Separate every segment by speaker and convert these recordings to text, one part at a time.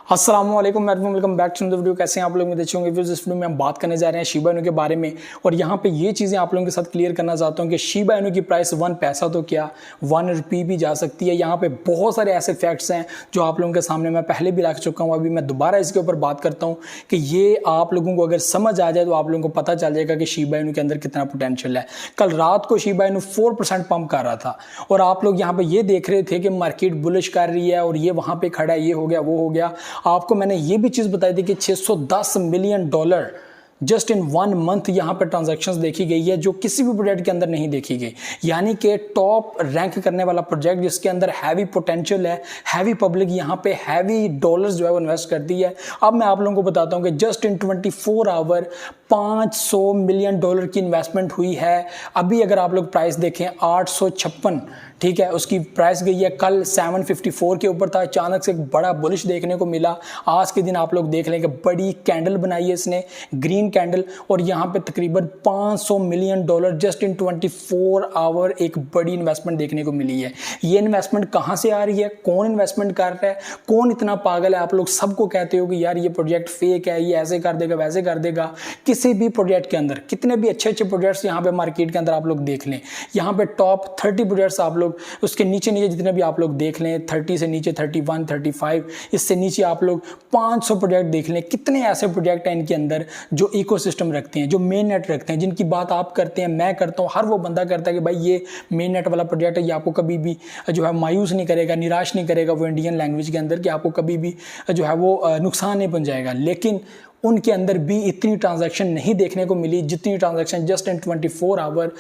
Speaker 1: अस्सलाम वालेकुम, welcome back to the video. कैसे हैं आप लोग? में अच्छे होंगे। इस वीडियो में हम बात करने जा रहे हैं शिबा इनू के बारे में और यहाँ पे ये चीज़ें आप लोगों के साथ क्लियर करना चाहता हूँ कि शिबा इनू की प्राइस 1 पैसा तो क्या 1 रुपये भी जा सकती है। यहाँ पे बहुत सारे ऐसे फैक्ट्स हैं जो आप लोगों के सामने मैं पहले भी रख चुका हूँ। अभी मैं दोबारा इसके ऊपर बात करता हूँ कि ये आप लोगों को अगर समझ आ जाए तो आप लोगों को पता चल जाएगा कि शिबा इनू के अंदर कितना पोटेंशियल है। कल रात को शिबा इनू 4% पंप कर रहा था और आप लोग यहाँ पे ये देख रहे थे कि मार्केट बुलिश कर रही है और ये वहाँ पे खड़ा है, ये हो गया वो हो गया। आपको मैंने ये भी चीज बताई थी कि $610 मिलियन जस्ट इन 1 मंथ यहां पर ट्रांजैक्शंस देखी गई है जो किसी भी प्रोजेक्ट के अंदर नहीं देखी गई। यानी कि टॉप रैंक करने वाला प्रोजेक्ट जिसके अंदर हैवी पोटेंशियल है, हैवी पब्लिक यहां पे हैवी डॉलर्स जो है वो इन्वेस्ट करती है। अब मैं आप लोगों को बताता हूं कि जस्ट इन 24 आवर $500 मिलियन की इन्वेस्टमेंट हुई है। अभी अगर आप लोग प्राइस देखें 856, ठीक है, उसकी प्राइस गई है। कल 754 के ऊपर था, अचानक से एक बड़ा बुलिश देखने को मिला। आज के दिन आप लोग देख लें कि बड़ी कैंडल बनाई है इसने, ग्रीन कैंडल, और यहाँ पे तकरीबन $500 मिलियन जस्ट इन 24 आवर एक बड़ी इन्वेस्टमेंट देखने को मिली है। ये इन्वेस्टमेंट कहाँ से आ रही है, कौन इन्वेस्टमेंट कर रहा है, कौन इतना पागल है? आप लोग सबको कहते हो कि यार ये प्रोजेक्ट फेक है, ये ऐसे कर देगा वैसे कर देगा। किसी भी प्रोजेक्ट के अंदर कितने भी अच्छे अच्छे प्रोजेक्ट्स यहाँ पे मार्केट के अंदर आप लोग देख लें, यहाँ पे टॉप 30 प्रोजेक्ट्स आप लोग उसके नीचे नीचे जितने भी आप लोग देख लें, 30 से नीचे 31, 35, इससे नीचे आप लोग 500 प्रोजेक्ट देख लें। कितने ऐसे प्रोजेक्ट हैं इनके अंदर जो इकोसिस्टम रखते हैं, जो मेन नेट रखते हैं, जिनकी बात आप करते हैं, मैं करता हूं, हर वो बंदा करता है कि भाई ये मेन नेट वाला प्रोजेक्ट है, ये आपको कभी भी जो है मायूस नहीं करेगा, निराश नहीं करेगा वो इंडियन लैंग्वेज के अंदर, कि आपको कभी भी जो है वो नुकसान नहीं पहुंचाएगा। लेकिन उनके अंदर भी इतनी ट्रांजैक्शन नहीं देखने को मिली जितनी transaction just in 24 hour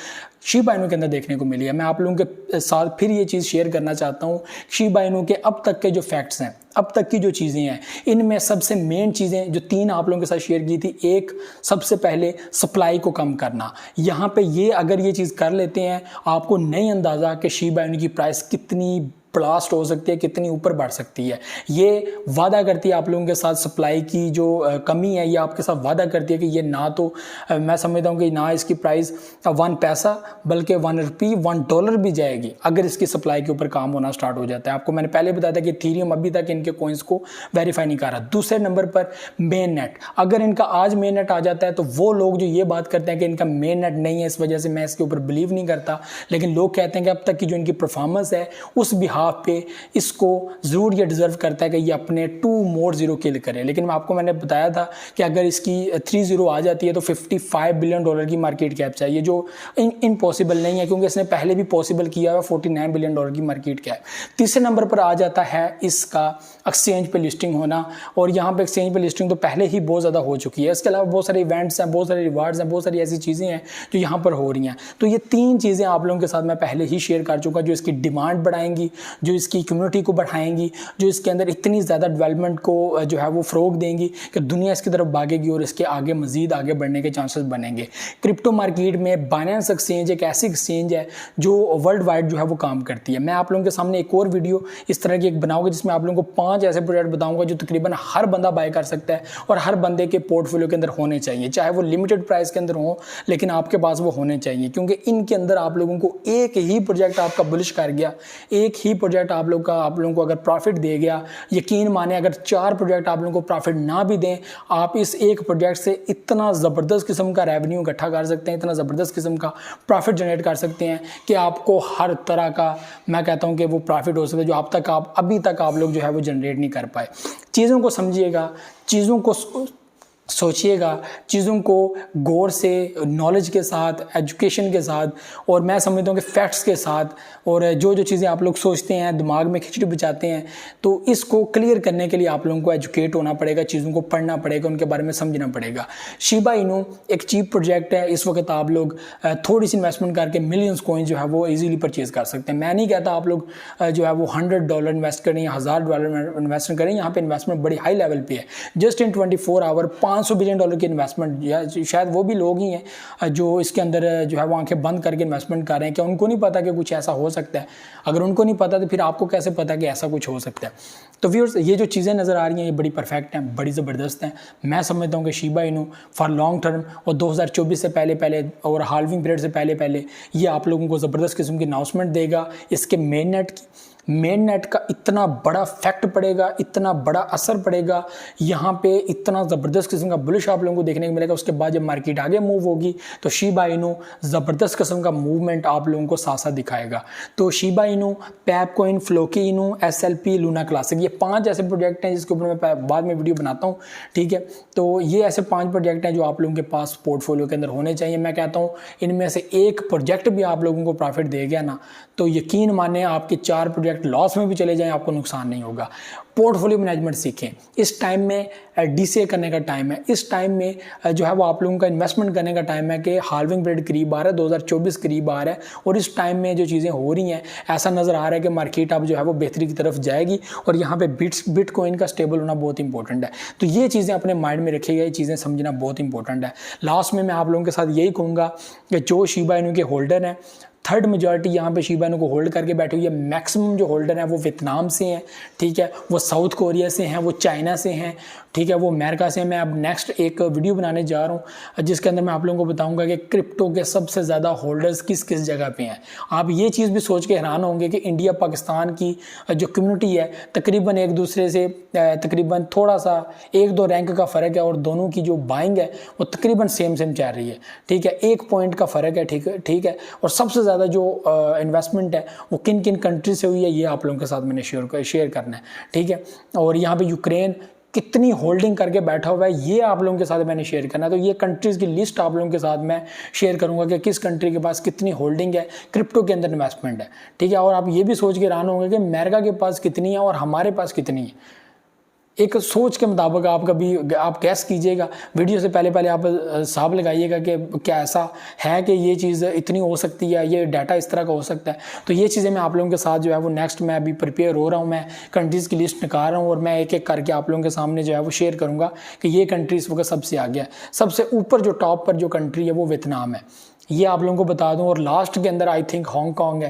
Speaker 1: Shiba Inu के अंदर देखने को मिली है। मैं आप लोगों के साथ फिर ये चीज़ शेयर करना चाहता हूँ। शिबा इनू के अब तक के जो फैक्ट्स हैं, अब तक की जो चीज़ें हैं, इनमें सबसे मेन चीज़ें जो 3 आप लोगों के साथ शेयर की थी, एक सबसे पहले सप्लाई को कम करना। यहाँ पे ये अगर ये चीज़ कर लेते हैं, आपको नहीं अंदाज़ा कि शिबा इनू की प्राइस कितनी ब्लास्ट हो सकती है, कितनी ऊपर बढ़ सकती है। ये वादा करती है आप लोगों के साथ सप्लाई की जो कमी है, ये आपके साथ वादा करती है कि ये ना तो मैं समझता हूँ कि ना इसकी प्राइस 1 पैसा बल्कि 1 रुपये $1 भी जाएगी अगर इसकी सप्लाई के ऊपर काम होना स्टार्ट हो जाता है। आपको मैंने पहले बताया था कि इथेरियम अभी तक इनके कॉइन्स को वेरीफाई नहीं कर रहा। दूसरे नंबर पर मेन नेट, अगर इनका आज मेन नेट आ जाता है तो वो लोग जो ये बात करते हैं कि इनका मेन नेट नहीं है, इस वजह से मैं इसके ऊपर बिलीव नहीं करता, लेकिन लोग कहते हैं कि अब तक की जो इनकी परफॉर्मेंस है उस बिहाफ पे इसको जरूर ये डिजर्व करता है कि ये अपने 2 मोर 0 किल करे। लेकिन आपको मैंने बताया था कि अगर इसकी 3-0 आ जाती है तो $55 बिलियन की मार्केट कैप चाहिए, जो इम्पॉसिबल नहीं है क्योंकि इसने पहले भी पॉसिबल किया हुआ $49 बिलियन की मार्केट कैप। तीसरे नंबर पर आ जाता है इसका एक्सचेंज पे लिस्टिंग होना, और यहाँ पे एक्सचेंज पे लिस्टिंग तो पहले ही बहुत ज़्यादा हो चुकी है। इसके अलावा बहुत सारे इवेंट्स हैं, बहुत सारे रिवार्ड्स हैं, बहुत सारी ऐसी चीज़ें हैं जो यहाँ पर हो रही हैं। तो ये 3 चीज़ें आप लोगों के साथ मैं पहले ही शेयर कर चुका, जो इसकी डिमांड बढ़ाएंगी, जो इसकी कम्युनिटी को बढ़ाएंगी, जो इसके अंदर इतनी ज़्यादा डेवलपमेंट को जो है वो फ़रोग देंगी कि दुनिया इसकी तरफ भागेगी और इसके आगे मज़ीद आगे बढ़ने के चांसेस बनेंगे। क्रिप्टो मार्केट में बाइनेंस एक्सचेंज एक ऐसी एक्सचेंज है जो वर्ल्ड वाइड जो है वो काम करती है। मैं आप लोगों के सामने एक और वीडियो इस तरह की एक बनाऊंगा जिसमें आप लोगों को 5 ऐसे प्रोजेक्ट बताऊंगा जो तकरीबन हर बंदा बाय कर सकता है और हर बंदे के पोर्टफोलियो के अंदर होने चाहिए, चाहे वो लिमिटेड प्राइस के अंदर हो, लेकिन आपके पास वो होने चाहिए, क्योंकि इनके अंदर आप लोगों को एक ही प्रोजेक्ट आपका बुलिश कर गया, एक ही प्रोजेक्ट आप लोगों को अगर प्रॉफिट दे गया, यकीन माने अगर 4 प्रोजेक्ट आप लोगों को प्रॉफिट ना भी दें, आप इस एक प्रोजेक्ट से इतना ज़बरदस्त किस्म का रेवेन्यू इकट्ठा कर सकते हैं, इतना ज़बरदस्त किस्म का प्रॉफिट जनरेट कर सकते हैं कि आपको हर तरह का, मैं कहता हूं कि वो प्रॉफिट हो सकता है जो अभी तक आप लोग जो है वो जनरेट नहीं कर पाए। चीज़ों को समझिएगा, चीज़ों को सोचिएगा, चीज़ों को गौर से, नॉलेज के साथ, एजुकेशन के साथ, और मैं समझता हूँ कि फैक्ट्स के साथ, और जो जो चीज़ें आप लोग सोचते हैं, दिमाग में खिचड़ी बिछाते हैं, तो इसको क्लियर करने के लिए आप लोगों को एजुकेट होना पड़ेगा, चीज़ों को पढ़ना पड़ेगा, उनके बारे में समझना पड़ेगा। शिबा इनू एक चीप प्रोजेक्ट है। इस वक्त आप लोग थोड़ी सी इन्वेस्टमेंट करके मिलियंस कॉइन जो है वो ईजिली परचेज़ कर सकते हैं। मैं नहीं कहता आप लोग जो है वो $100 इन्वेस्ट करें या $1000 इन्वेस्ट करें, यहाँ पर इन्वेस्टमेंट बड़ी हाई लेवल पर है। जस्ट इन 24 आवर $500 बिलियन की इन्वेस्टमेंट, या शायद वो भी लोग ही हैं जो इसके अंदर जो है वो आंखें बंद करके इन्वेस्टमेंट कर रहे हैं। क्या उनको नहीं पता कि कुछ ऐसा हो सकता है? अगर उनको नहीं पता तो फिर आपको कैसे पता कि ऐसा कुछ हो सकता है? तो व्यूअर्स, ये जो चीज़ें नज़र आ रही हैं ये बड़ी परफेक्ट हैं, बड़ी ज़बरदस्त हैं। मैं समझता हूँ कि Shiba Inu for long term और 2024 से पहले और हाल्विंग पीरियड से पहले ये आप लोगों को ज़बरदस्त किस्म की अनाउंसमेंट देगा इसके मेन नेट की। मेन नेट का इतना बड़ा फैक्ट पड़ेगा, इतना बड़ा असर पड़ेगा, यहाँ पे इतना ज़बरदस्त किस्म का बुलिश आप लोगों को देखने को मिलेगा। उसके बाद जब मार्केट आगे मूव होगी तो शिबा इनू ज़बरदस्त किस्म का मूवमेंट आप लोगों को साथ साथ दिखाएगा। तो Shiba Inu, Pepe coin, Floki Inu, SLP, Luna Classic, ये 5 ऐसे प्रोजेक्ट हैं जिसके ऊपर मैं बाद में वीडियो बनाता हूँ, ठीक है। तो ये ऐसे 5 प्रोजेक्ट हैं जो आप लोगों के पास पोर्टफोलियो के अंदर होने चाहिए। मैं कहता हूँ इनमें से एक प्रोजेक्ट भी आप लोगों को प्रॉफिट दे गया ना, तो यकीन माने आपके 4 प्रोजेक्ट लॉस में भी चले जाएं, आपको नुकसान नहीं होगा। पोर्टफोलियो मैनेजमेंट सीखें। इस टाइम में DCA करने का टाइम है। इस टाइम में जो है वो आप लोगों का इन्वेस्टमेंट करने का टाइम है कि हाल्विंग पीरियड करीब आ रहा है, 2024 करीब आ रहा है, और इस टाइम में जो चीज़ें हो रही हैं ऐसा नज़र आ रहा है कि मार्केट अब जो है वो बेहतरी की तरफ जाएगी, और यहाँ पे बिटकॉइन का स्टेबल होना बहुत इंपॉर्टेंट है। तो ये चीज़ें अपने माइंड में रखिएगा, ये चीज़ें समझना बहुत इंपॉर्टेंट है। लास्ट में मैं आप लोगों के साथ यही कहूँगा कि जो शिबा इनू के होल्डर हैं, थर्ड मेजॉरिटी यहाँ पे शिबा इनू को होल्ड करके बैठी हुई है। मैक्सिमम जो होल्डर हैं वो वियतनाम से हैं, ठीक है, वो साउथ कोरिया से हैं, वो चाइना से हैं, ठीक है, वो अमेरिका से हैं। मैं अब नेक्स्ट एक वीडियो बनाने जा रहा हूँ जिसके अंदर मैं आप लोगों को बताऊंगा कि क्रिप्टो के सबसे ज़्यादा होल्डर्स किस किस जगह पे हैं। आप ये चीज़ भी सोच के हैरान होंगे कि इंडिया पाकिस्तान की जो कम्युनिटी है तकरीबन एक दूसरे से तकरीबन थोड़ा सा 1-2 रैंक का फ़र्क है, और दोनों की जो बाइंग है वो तकरीबन सेम चल रही है, ठीक है, 1 पॉइंट का फ़र्क है, ठीक है। और सबसे ज़्यादा जो इन्वेस्टमेंट है वो किन किन कंट्री से हुई है ये आप लोगों के साथ मैंने शेयर करना है, ठीक है। और यहाँ पे यूक्रेन कितनी होल्डिंग करके बैठा हुआ है ये आप लोगों के साथ मैंने शेयर करना है। तो ये कंट्रीज़ की लिस्ट आप लोगों के साथ मैं शेयर करूंगा कि किस कंट्री के पास कितनी होल्डिंग है, क्रिप्टो के अंदर इन्वेस्टमेंट है, ठीक है। और आप ये भी सोच के हैरान होंगे कि अमेरिका के पास कितनी है और हमारे पास कितनी है। एक सोच के मुताबिक आप गैस कीजिएगा, वीडियो से पहले आप हिसाब लगाइएगा कि क्या ऐसा है कि ये चीज़ इतनी हो सकती है, ये डाटा इस तरह का हो सकता है। तो ये चीज़ें मैं आप लोगों के साथ जो है वो नेक्स्ट मैं अभी प्रिपेयर हो रहा हूँ, मैं कंट्रीज़ की लिस्ट निकाल रहा हूँ, और मैं एक एक करके आप लोगों के सामने जो है वो शेयर करूँगा कि ये कंट्री इस वक्त सबसे आगे है। सबसे ऊपर जो टॉप पर जो कंट्री है वो वियतनाम है, ये आप लोगों को बता दूँ। और लास्ट के अंदर आई थिंक हांगकॉन्ग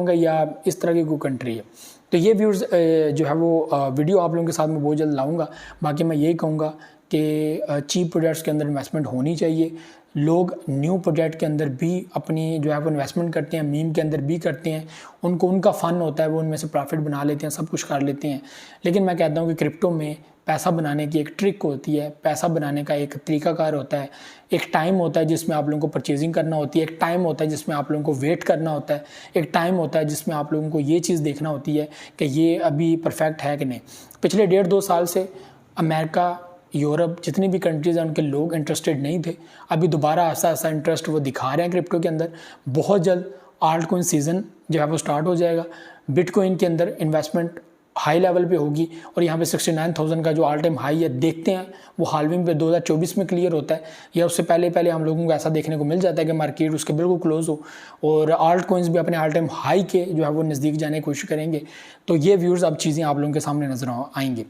Speaker 1: है या इस तरह की कोई कंट्री है। तो ये व्यूज़ जो है वो वीडियो आप लोगों के साथ में बहुत जल्द लाऊंगा। बाकी मैं यही कहूँगा कि चीप प्रोजेक्ट्स के अंदर इन्वेस्टमेंट होनी चाहिए। लोग न्यू प्रोजेक्ट के अंदर भी अपनी जो है वो इन्वेस्टमेंट करते हैं, मीम के अंदर भी करते हैं, उनको उनका फ़न होता है, वो उनमें से प्रॉफिट बना लेते हैं, सब कुछ कर लेते हैं। लेकिन मैं कहता हूँ कि क्रिप्टो में पैसा बनाने की एक ट्रिक होती है, पैसा बनाने का एक तरीकाकार होता है, एक टाइम होता है जिसमें आप लोगों को परचेजिंग करना होती है, एक टाइम होता है जिसमें आप लोगों को वेट करना होता है, एक टाइम होता है जिसमें आप लोगों को ये चीज़ देखना होती है कि ये अभी परफेक्ट है कि नहीं। पिछले 1.5-2 साल से अमेरिका, यूरोप, जितनी भी कंट्रीज़ हैं उनके लोग इंटरेस्टेड नहीं थे। अभी दोबारा ऐसा इंटरेस्ट वो दिखा रहे हैं क्रिप्टो के अंदर। बहुत जल्द आल्ट कॉइन सीज़न जो है वो स्टार्ट हो जाएगा। बिटकॉइन के अंदर इन्वेस्टमेंट हाई लेवल पे होगी, और यहाँ पे 69,000 का जो ऑल टाइम हाई है, देखते हैं वो हाल्विंग पे 2024 में क्लियर होता है या उससे पहले हम लोगों को ऐसा देखने को मिल जाता है कि मार्केट उसके बिल्कुल क्लोज हो, और आल्ट कॉइन्स भी अपने ऑल टाइम हाई के जो है वो नज़दीक जाने की कोशिश करेंगे। तो ये व्यूज़ अब चीज़ें आप लोगों के सामने नजर आएंगी।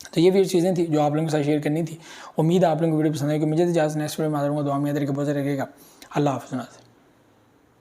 Speaker 1: तो ये भी चीज़ें थी जो आप लोगों के साथ शेयर करनी थी। उम्मीद है आप लोगों को वीडियो पसंद आएगी। मुझे इजाज़त, नेक्स्ट वीडियो में आ जाऊँगा। दुआ में याद रखिएगा। अल्लाह हाफ़िज़।